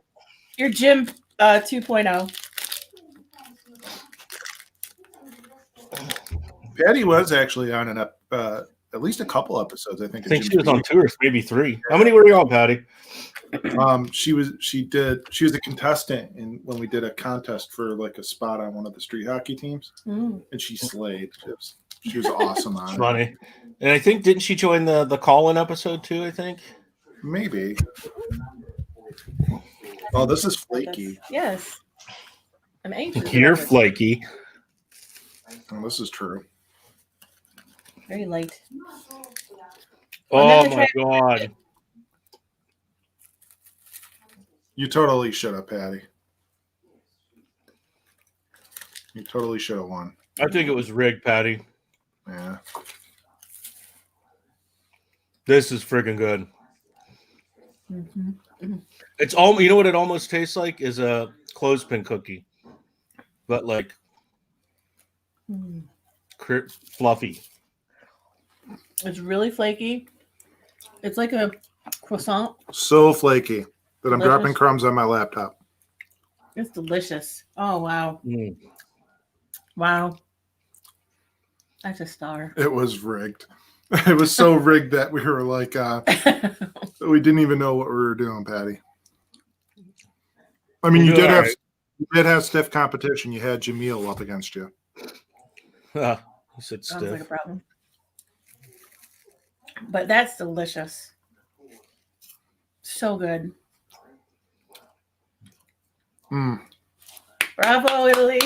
You're Jim 2.0. Patty was actually on at least a couple episodes. I think She was on 2 or maybe 3. How many were you on, Patty? She was a contestant when we did a contest for like a spot on one of the street hockey teams, and she slayed. She was awesome on it. Funny. And I think, didn't she join the call-in episode too, I think? Maybe. Oh, this is flaky. Yes. I'm anxious. You're flaky. Oh, this is true. Very light. Oh my god. You totally should have, Patty. You totally should have won. I think it was rigged, Patty. Yeah. This is freaking good. Mm-hmm. Mm-hmm. It's all, you know what it almost tastes like is a clothespin cookie, but like fluffy. It's really flaky. It's like a croissant. So flaky that I'm Delicious. dropping crumbs on my laptop. It's delicious. Oh wow. Mm. Wow. That's a star. It was rigged. It was so rigged that we were like, we didn't even know what we were doing, Patty. I mean, you did have stiff competition. You had Jamil up against you. He said Sounds like a stiff. problem. But that's delicious. So good. Mm. Bravo, Italy.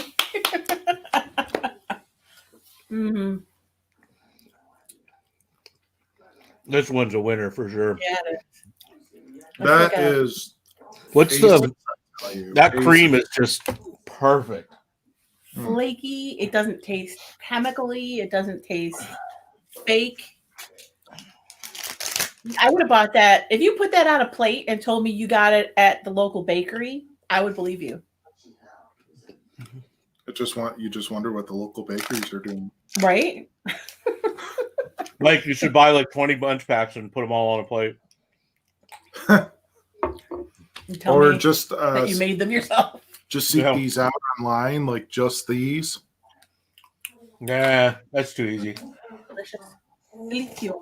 Mm-hmm. This one's a winner for sure. Yeah, it is. That is. What's that cream is just perfect. Flaky. It doesn't taste chemically. It doesn't taste fake. I would have bought that. If you put that on a plate and told me you got it at the local bakery, I would believe you. You just wonder what the local bakeries are doing. Right? Like you should buy like 20 Munchpaks and put them all on a plate. Tell Or me just that you made them yourself. just seek these out online, like just these. Nah, that's too easy. Delicious. Delizio.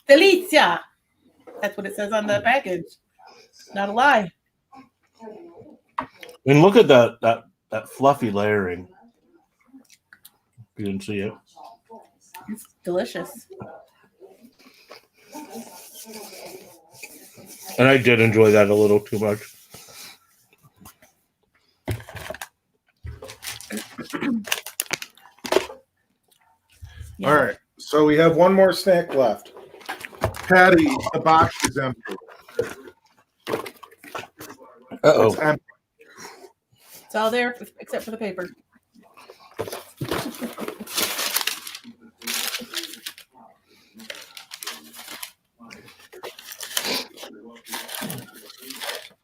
Delizia. That's what it says on the package. Not a lie. And look at that fluffy layering. You didn't see it. It's delicious. And I did enjoy that a little too much. Yeah. All right. So we have one more snack left. Patty, the box is empty. Uh-oh. It's empty. It's all there except for the paper.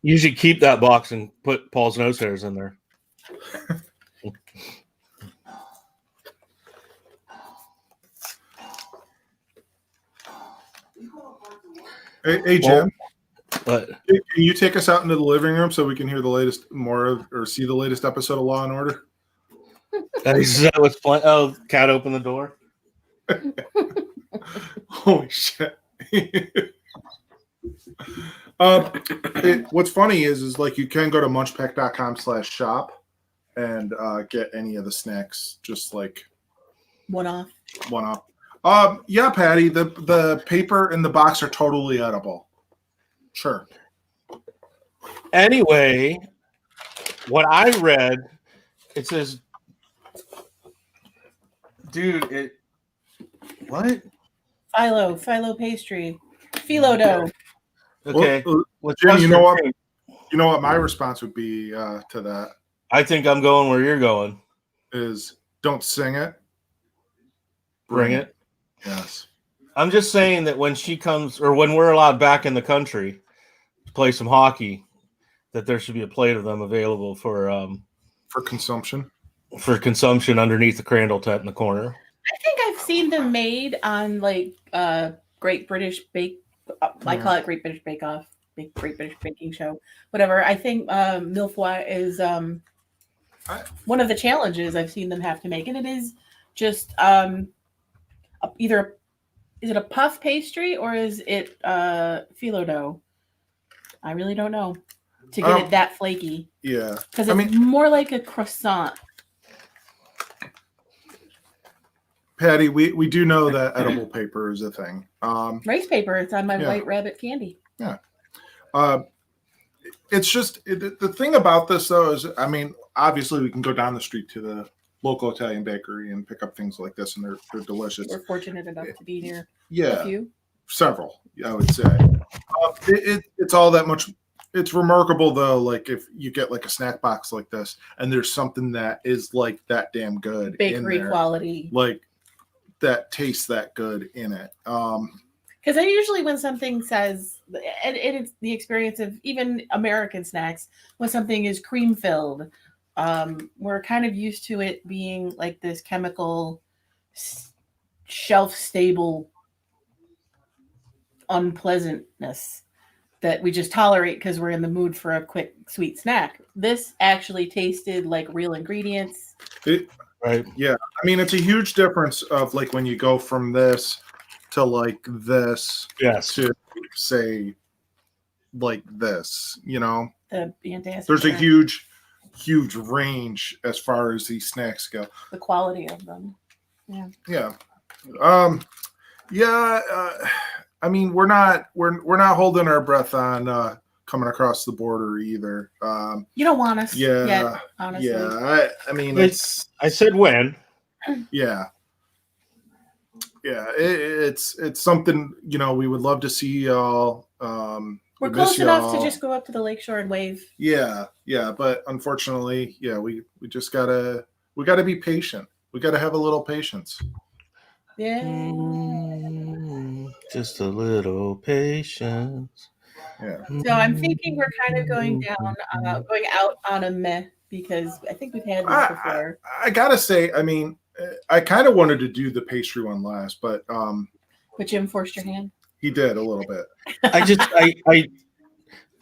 You should keep that box and put Paul's nose hairs in there. Hey Jim, But can you take us out into the living room so we can hear the latest or see the latest episode of Law and Order? is that what's playing? Oh, cat open the door. Holy shit. What's funny is like you can go to munchpak.com/shop and get any of the snacks just like One off. Yeah, Patty, the paper and the box are totally edible. Sure. Anyway, what I read, it says, dude, what? Phyllo pastry. Phyllo dough. Okay. Jim, you know what? You know what my response would be to that I think I'm going where you're going. is don't sing it. Bring it. Yes. I'm just saying that when she comes, or when we're allowed back in the country to play some hockey, that there should be a plate of them available for consumption. For consumption underneath the Crandall tent in the corner. I think I've seen them made on like Great British Bake. I call it Great British Bake Off, Great British Baking Show, whatever. I think Milfoy is one of the challenges I've seen them have to make, and it is just either is it a puff pastry or is it phyllo dough? I really don't know to get it that flaky. Yeah, because it's more like a croissant. Patty, we do know that edible paper is a thing. Rice paper. It's on my White Rabbit candy. Yeah. It's just the thing about this though is, I mean, obviously we can go down the street to the local Italian bakery and pick up things like this, and they're delicious. We're fortunate enough to be near. Yeah, a few. Several, I would say. It's all that much. It's remarkable though, like if you get like a snack box like this, and there's something that is like that damn good, bakery in there, quality, like that tastes that good in it. Because I usually, when something says, and it's the experience of even American snacks, when something is cream filled, we're kind of used to it being like this chemical, shelf stable unpleasantness that we just tolerate because we're in the mood for a quick sweet snack. This actually tasted like real ingredients. Right. Yeah. I mean, it's a huge difference of like when you go from this to like this, yes, to say like this, you know. There's a huge range as far as these snacks go. The quality of them. Yeah. Yeah. I mean, we're not holding our breath on coming across the border either. You don't want us. Yeah. Yet, honestly. Yeah. I mean, I said when. Yeah. Yeah. It's something, you know, we would love to see y'all. We're close enough to just go up to the lakeshore and wave. Yeah. Yeah. But unfortunately, yeah, we just gotta be patient. We gotta have a little patience. Yeah. Just a little patience. Yeah. So I'm thinking we're kind of going out on a meh, because I think we've had this before. I gotta say, I mean, I kind of wanted to do the pastry one last, but Jim forced your hand. He did a little bit.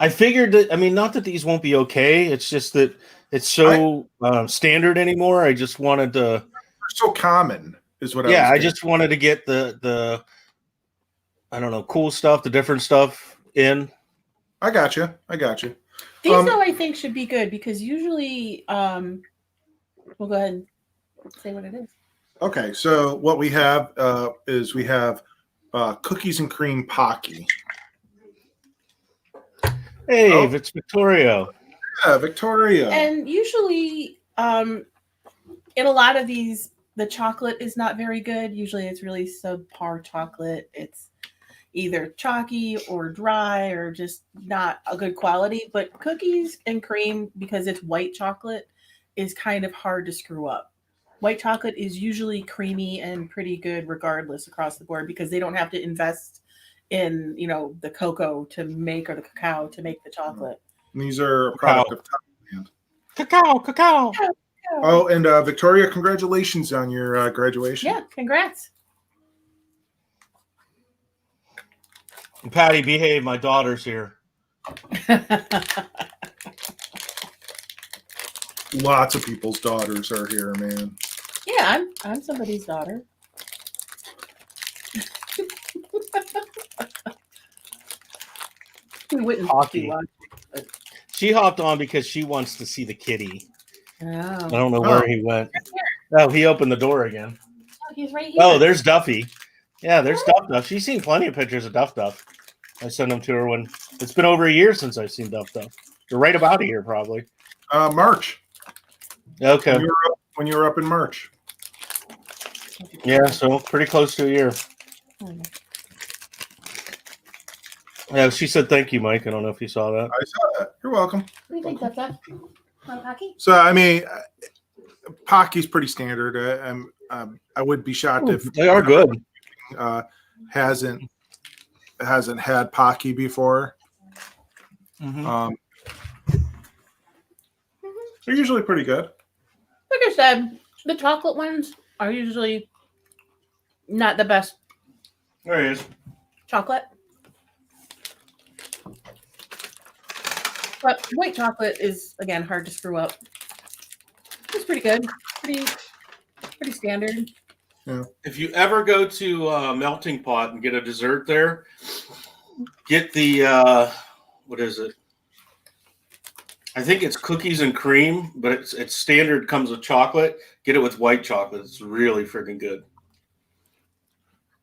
I figured that, I mean, not that these won't be okay. It's just that it's so standard anymore. I just wanted to. They're so common. Is what I just wanted to get the I don't know, cool stuff, the different stuff in. I got you. These though I think should be good, because usually we'll go ahead and say what it is. Okay, so what we have is we have cookies and cream Pocky. Hey, it's Victoria. Yeah, Victoria. And usually in a lot of these, the chocolate is not very good. Usually it's really subpar chocolate. It's either chalky or dry or just not a good quality. But cookies and cream, because it's white chocolate, is kind of hard to screw up. White chocolate is usually creamy and pretty good regardless across the board, because they don't have to invest in, you know, the cocoa to make, or the cacao to make the chocolate. And these are a product of Thailand. Cacao. Oh, and Victoria, congratulations on your graduation. Yeah, congrats. Patty, behave. My daughter's here. Lots of people's daughters are here, man. Yeah, I'm somebody's daughter. We wouldn't Hockey. be watching. She hopped on because she wants to see the kitty. I Oh. don't know where he went. Oh, he opened the door again. Oh, he's right here. Oh, there's Duffy. Yeah, there's Duff. She's seen plenty of pictures of Duff. I sent them to her when it's been over a year since I've seen Duff. You're right about a year, probably. March. Okay. When you were up in March. Yeah, so pretty close to a year. Yeah, she said thank you, Mike. I don't know if you saw that. I saw that. You're welcome. What do you think, Duff? Want Pocky? So, I mean, Pocky's pretty standard. I would be shocked if They are good. Hasn't had Pocky before. Mm-hmm. They're usually pretty good. Like I said, the chocolate ones are usually not the best There he is. chocolate. But white chocolate is, again, hard to screw up. It's pretty good. Pretty standard. Yeah. If you ever go to Melting Pot and get a dessert there, get the what is it? I think it's cookies and cream, but it's standard, comes with chocolate. Get it with white chocolate. It's really freaking good.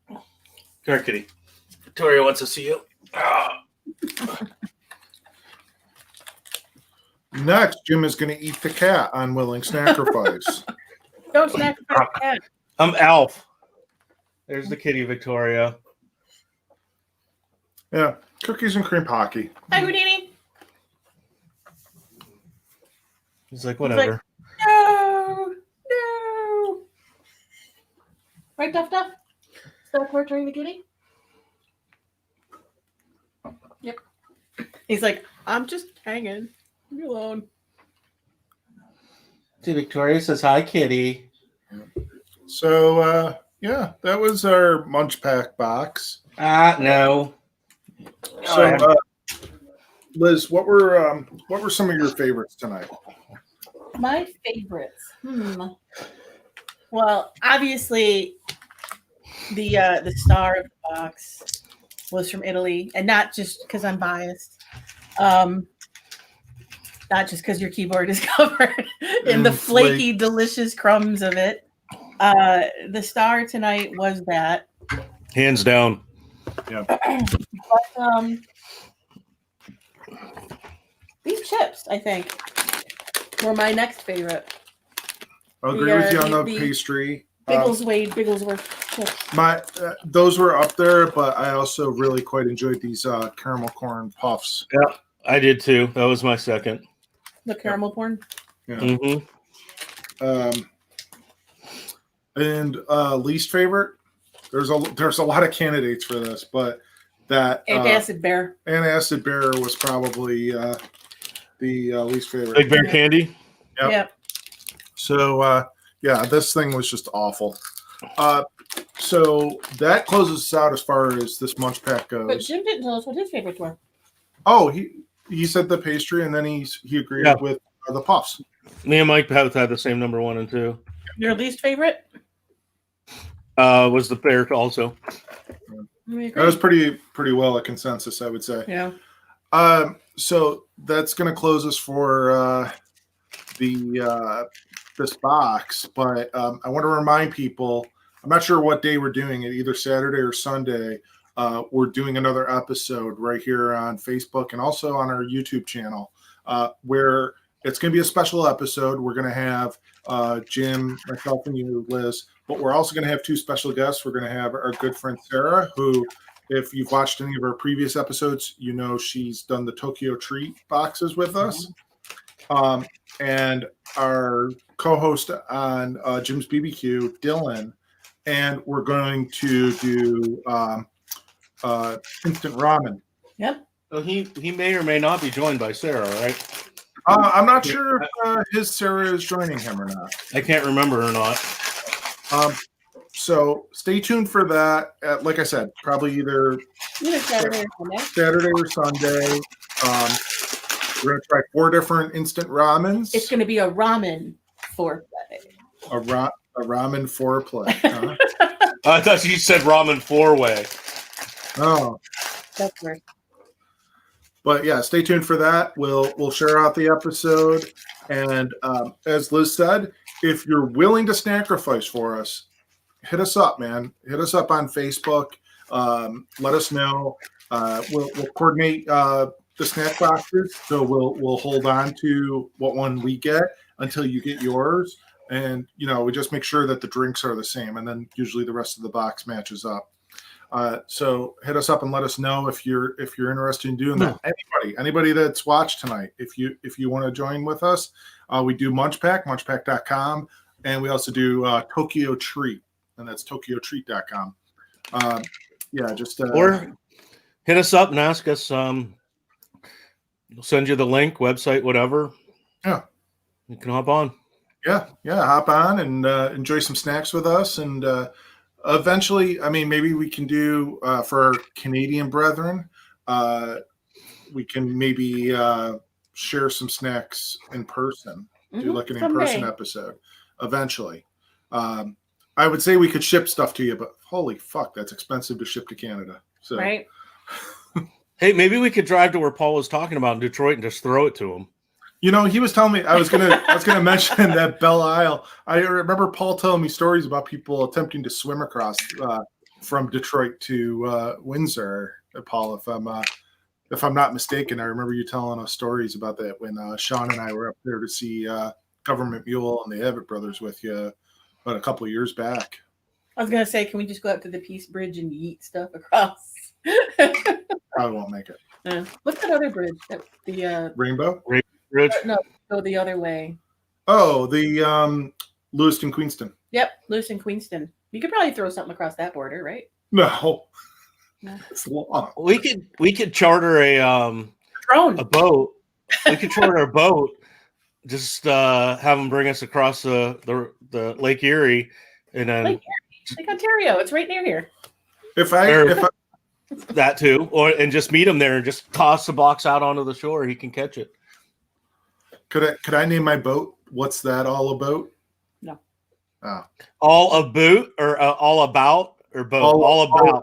Come here, kitty. Victoria wants to see you. Next, Jim is going to eat the cat on Willing Snackrifice. Don't snack the cat. I'm Alf. There's the kitty, Victoria. Yeah, cookies and cream Pocky. Hi, Houdini. He's like, whatever. No. Right, Duff? Stop torturing the kitty? Yep. He's like, I'm just hanging. Leave me alone. See, Victoria says, hi, kitty. So, yeah, that was our Munchpak box. No. So, Liz, what were some of your favorites tonight? My favorites. Well, obviously, the star of the box was from Italy, and not just because I'm biased. Not just because your keyboard is covered in the flaky, delicious crumbs of it. The star tonight was that. Hands down. Yeah. But these chips, I think, were my next favorite. I agree with you on the pastry. Bigglesworth chips. Those were up there, but I also really quite enjoyed these caramel corn puffs. Yeah, I did too. That was my second. The caramel corn. Yeah. Mm-hmm. And least favorite. There's a lot of candidates for this, but that Antacid bear. Antacid bear was probably the least favorite. Big Bear candy. Yep. So yeah, this thing was just awful. So that closes us out as far as this Munchpak goes. But Jim didn't tell us what his favorites were. Oh, he said the pastry, and then he agreed with the puffs. Me and Mike both had the same number 1 and 2. Your least favorite? Was the bear also. That was pretty well a consensus, I would say. Yeah. So that's going to close us for this box, but I want to remind people. I'm not sure what day we're doing it, either Saturday or Sunday. We're doing another episode right here on Facebook and also on our YouTube channel, where it's going to be a special episode. We're going to have Jim, myself, and you, Liz, but we're also going to have 2 special guests. We're going to have our good friend Sarah, who, if you've watched any of our previous episodes, you know she's done the Tokyo Treat boxes with us. And our co-host on Jim's BBQ, Dylan, and we're going to do instant ramen. Yep. So he may or may not be joined by Sarah, right? I'm not sure if his Sarah is joining him or not. I can't remember or not. So stay tuned for that. Like I said, probably either Saturday or Sunday. We're going to try 4 different instant ramens. It's going to be a ramen foreplay. A ramen foreplay. Huh? I thought you said ramen 4-way. Oh, That's weird. but yeah, stay tuned for that. We'll share out the episode, and as Liz said, if you're willing to Snackrifice for us, hit us up, man. Hit us up on Facebook. Let us know. We'll coordinate the snack boxes, so we'll hold on to what one we get until you get yours, and we just make sure that the drinks are the same, and then usually the rest of the box matches up. So hit us up and let us know if you're interested in doing that. Anybody that's watched tonight, if you want to join with us, we do Munchpak, munchpak.com, and we also do Tokyo Treat, and that's tokyotreat.com. Or hit us up and ask us. We'll send you the link, website, whatever. Yeah, you can hop on. Yeah, hop on and enjoy some snacks with us, and eventually, maybe we can do for our Canadian brethren. We can maybe share some snacks in person. Do like an in-person episode eventually. I would say we could ship stuff to you, but holy fuck, that's expensive to ship to Canada. So, right. Hey, maybe we could drive to where Paul was talking about in Detroit and just throw it to him. He was telling me I was gonna mention that Belle Isle. I remember Paul telling me stories about people attempting to swim across from Detroit to Windsor. Paul, if I'm not mistaken, I remember you telling us stories about that when Sean and I were up there to see Government Mule and the Abbott Brothers with you about a couple of years back. I was gonna say, can we just go up to the Peace Bridge and yeet stuff across? Probably won't make it. What's that other bridge? The Rainbow Bridge? No, go the other way. Oh, the Lewiston Queenston. Yep, Lewiston Queenston. You could probably throw something across that border, right? No. It's long. We could charter a drone, a boat. We could charter a boat. Just have them bring us across the Lake Erie, and then Lake Ontario. It's right near here. If I that too, and just meet him there and just toss the box out onto the shore. He can catch it. Could I name my boat? What's that all about? No. Oh. All about or all about or both? All about.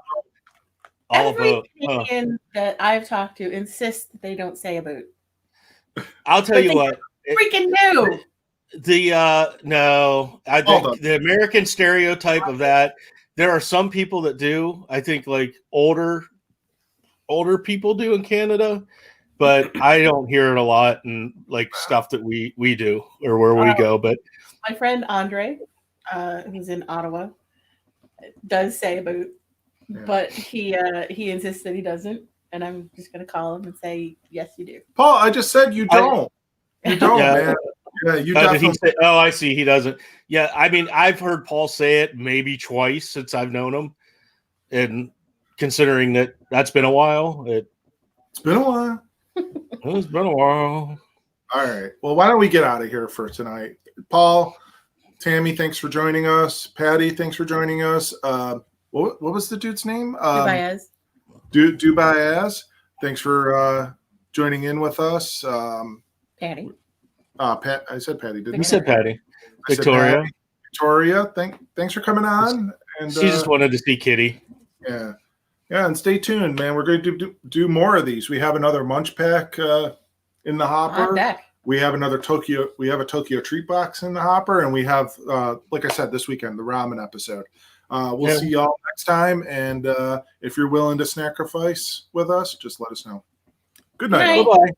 Every Canadian that I've talked to insists that they don't say about. I'll tell you what. Freaking new. The American stereotype of that. There are some people that do. I think like older people do in Canada, but I don't hear it a lot and like stuff that we do or where we go. But my friend Andre, who's in Ottawa, does say about, but he insists that he doesn't, and I'm just gonna call him and say, yes, you do. Paul, I just said you don't. You don't, man. Yeah, you definitely. I see. He doesn't. Yeah, I've heard Paul say it maybe twice since I've known him, and considering that's been a while, it's been a while. It's been a while. All right. Well, why don't we get out of here for tonight? Paul, Tammy, thanks for joining us. Patty, thanks for joining us. What was the dude's name? Dubayaz. Dubayaz. Thanks for joining in with us. Patty. Pat, I said Patty, didn't I? You said Patty. Victoria. Victoria, thanks for coming on. And she just wanted to see Kitty. Yeah, and stay tuned, man. We're going to do more of these. We have another Munchpak in the hopper. I'm back. We have another Tokyo. We have a Tokyo treat box in the hopper, and we have, like I said, this weekend the ramen episode. We'll see y'all next time. And if you're willing to Snackrifice with us, just let us know. Good night. Bye-bye.